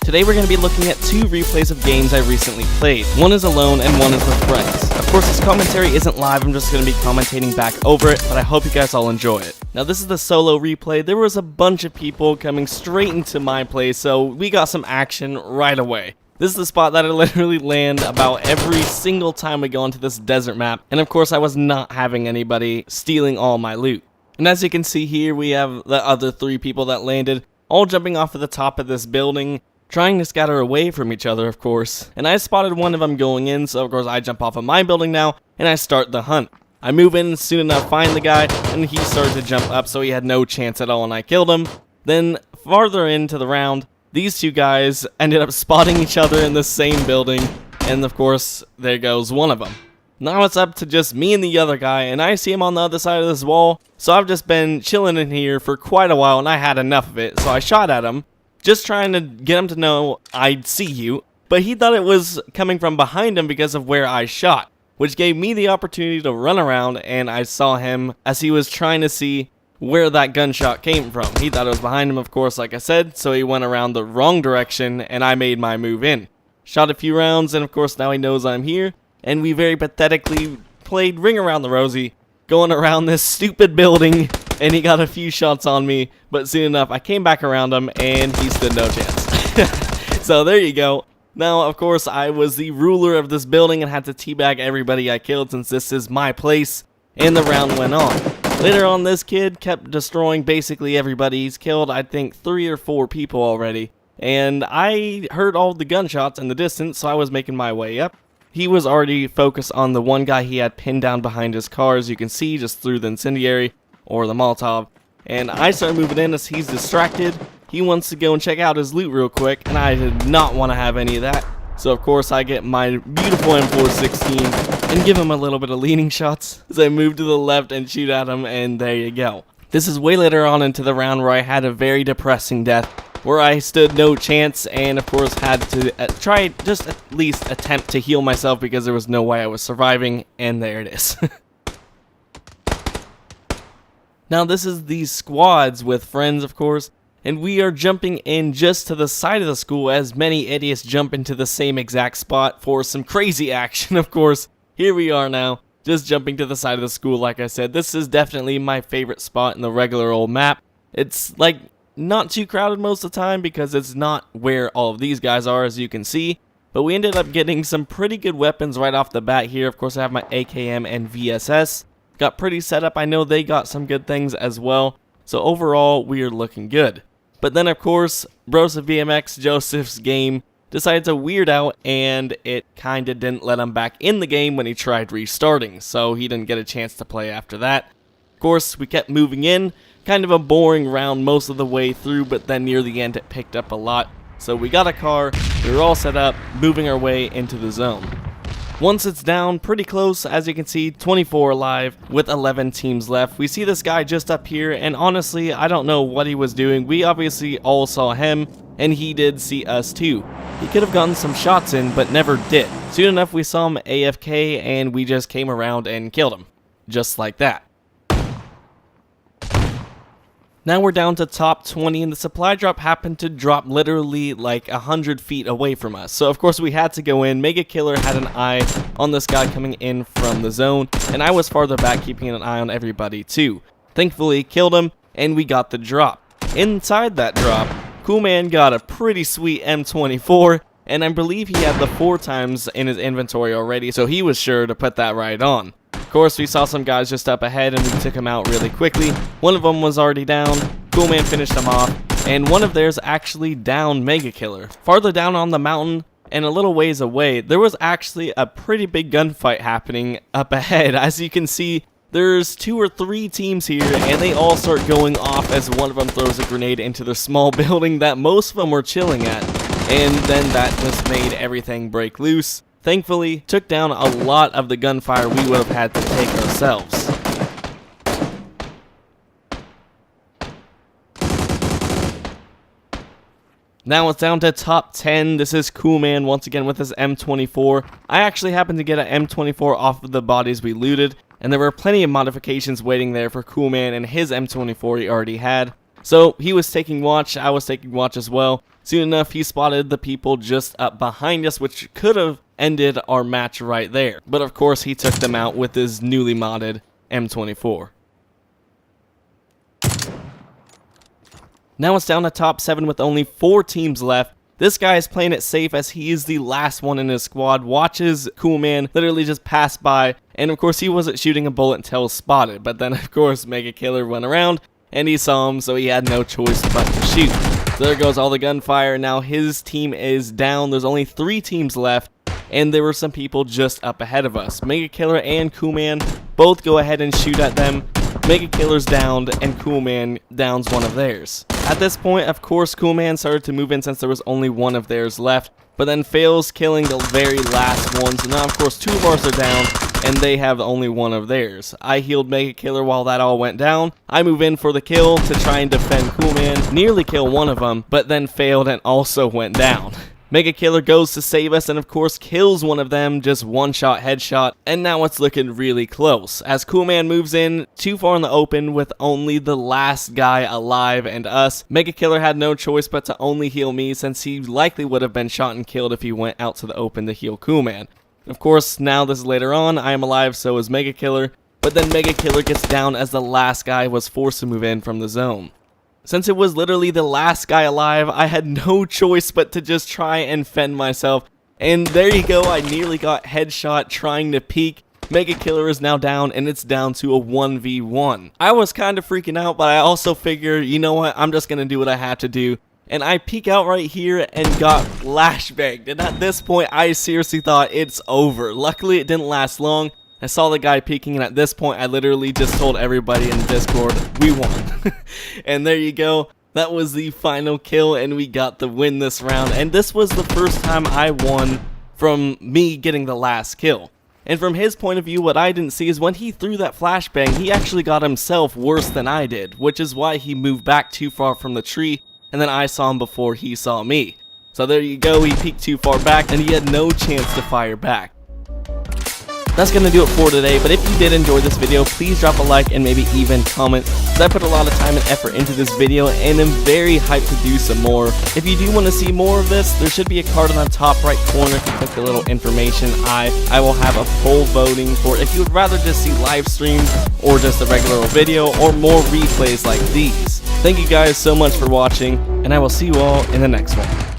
Today we're going to be looking at two replays of games I recently played. One is alone and one is with friends. Of course, this commentary isn't live, I'm just going to be commentating back over it, but I hope you guys all enjoy it. Now this is the solo replay. There was a bunch of people coming straight into my place, so we got some action right away. This is the spot that I literally land about every single time we go into this desert map, and of course I was not having anybody stealing all my loot. And as you can see here, we have the other three people that landed, all jumping off of the top of this building, trying to scatter away from each other, of course. And I spotted one of them going in, so of course I jump off of my building now, and I start the hunt. I move in soon enough, find the guy, and he started to jump up, so he had no chance at all, and I killed him. Then, farther into the round, these two guys ended up spotting each other in the same building, and of course, there goes one of them. Now it's up to just me and the other guy, and I see him on the other side of this wall, so I've just been chilling in here for quite a while, and I had enough of it, so I shot at him, just trying to get him to know I'd see you, but he thought it was coming from behind him because of where I shot, which gave me the opportunity to run around, and I saw him as he was trying to see where that gunshot came from. He thought it was behind him, of course, like I said, so he went around the wrong direction, and I made my move in. Shot a few rounds, and of course now he knows I'm here, and we very pathetically played Ring Around the Rosie, going around this stupid building, and he got a few shots on me, but soon enough I came back around him and he stood no chance. So there you go. Now of course I was the ruler of this building and had to teabag everybody I killed since this is my place, and the round went on. Later on, this kid kept destroying basically everybody he's killed. I think 3 or 4 people already, and I heard all the gunshots in the distance, so I was making my way up. He was already focused on the one guy he had pinned down behind his car, as you can see, just through the incendiary, or the Molotov, and I started moving in as he's distracted. He wants to go and check out his loot real quick, and I did not want to have any of that, so of course I get my beautiful M416 and give him a little bit of leaning shots as I move to the left and shoot at him, and there you go. This is way later on into the round where I had a very depressing death, where I stood no chance and of course had to try just at least attempt to heal myself because there was no way I was surviving, and there it is. Now this is these squads with friends, of course, and we are jumping in just to the side of the school as many idiots jump into the same exact spot for some crazy action, of course. Here we are now, just jumping to the side of the school. Like I said, this is definitely my favorite spot in the regular old map. It's like not too crowded most of the time because it's not where all of these guys are, as you can see. But we ended up getting some pretty good weapons right off the bat here. Of course I have my AKM and VSS. Got pretty set up. I know they got some good things as well. So overall, we are looking good. But then of course, Bros of BMX Joseph's game decided to weird out, and it kinda didn't let him back in the game when he tried restarting. So he didn't get a chance to play after that. Of course, we kept moving in. Kind of a boring round most of the way through, but then near the end it picked up a lot. So we got a car, we were all set up, moving our way into the zone. Once it's down, pretty close, as you can see, 24 alive with 11 teams left. We see this guy just up here, and honestly, I don't know what he was doing. We obviously all saw him, and he did see us too. He could have gotten some shots in, but never did. Soon enough, we saw him AFK, and we just came around and killed him. Just like that. Now we're down to top 20, and the supply drop happened to drop literally like 100 feet away from us. So of course we had to go in. Mega Killer had an eye on this guy coming in from the zone, and I was farther back keeping an eye on everybody too. Thankfully killed him, and we got the drop. Inside that drop, Cool Man got a pretty sweet M24, and I believe he had the 4 times in his inventory already, so he was sure to put that right on. Of course, we saw some guys just up ahead, and we took them out really quickly. One of them was already down. Cool Man finished them off, and one of theirs actually downed Mega Killer. Farther down on the mountain and a little ways away, there was actually a pretty big gunfight happening up ahead. As you can see, there's 2 or 3 teams here, and they all start going off as one of them throws a grenade into the small building that most of them were chilling at, and then that just made everything break loose. Thankfully, took down a lot of the gunfire we would have had to take ourselves. Now it's down to top 10. This is Cool Man once again with his M24. I actually happened to get an M24 off of the bodies we looted, and there were plenty of modifications waiting there for Cool Man and his M24 he already had. So he was taking watch, I was taking watch as well. Soon enough, he spotted the people just up behind us, which could have ended our match right there. But of course, he took them out with his newly modded M24. Now it's down to top 7 with only 4 teams left. This guy is playing it safe as he is the last one in his squad. Watches Cool Man literally just pass by, and of course he wasn't shooting a bullet until spotted. But then of course Mega Killer went around and he saw him, so he had no choice but to shoot. So there goes all the gunfire. Now his team is down. There's only 3 teams left, and there were some people just up ahead of us. Mega Killer and Cool Man both go ahead and shoot at them. Mega Killer's downed, and Cool Man downs one of theirs. At this point, of course, Cool Man started to move in since there was only one of theirs left, but then fails, killing the very last one. So now, of course, 2 of ours are down, and they have only one of theirs. I healed Mega Killer while that all went down. I move in for the kill to try and defend Cool Man, nearly kill one of them, but then failed and also went down. Mega Killer goes to save us and of course kills one of them, just one-shot headshot, and now it's looking really close. As Cool Man moves in too far in the open with only the last guy alive and us, Mega Killer had no choice but to only heal me since he likely would have been shot and killed if he went out to the open to heal Cool Man. Of course, now this is later on, I am alive, so is Mega Killer, but then Mega Killer gets down as the last guy was forced to move in from the zone. Since it was literally the last guy alive, I had no choice but to just try and fend myself. And there you go, I nearly got headshot trying to peek. Mega Killer is now down, and it's down to a 1v1. I was kind of freaking out, but I also figured, you know what, I'm just going to do what I have to do. And I peek out right here and got flashbanged. And at this point, I seriously thought it's over. Luckily, it didn't last long. I saw the guy peeking, and at this point, I literally just told everybody in Discord, we won. And there you go. That was the final kill, and we got the win this round. And this was the first time I won from me getting the last kill. And from his point of view, what I didn't see is when he threw that flashbang, he actually got himself worse than I did, which is why he moved back too far from the tree, and then I saw him before he saw me. So there you go, he peeked too far back, and he had no chance to fire back. That's going to do it for today, but if you did enjoy this video, please drop a like and maybe even comment, because I put a lot of time and effort into this video and am very hyped to do some more. If you do want to see more of this, there should be a card on the top right corner. If you click the little information I will have a poll voting for if you would rather just see live streams or just a regular video or more replays like these. Thank you guys so much for watching, and I will see you all in the next one.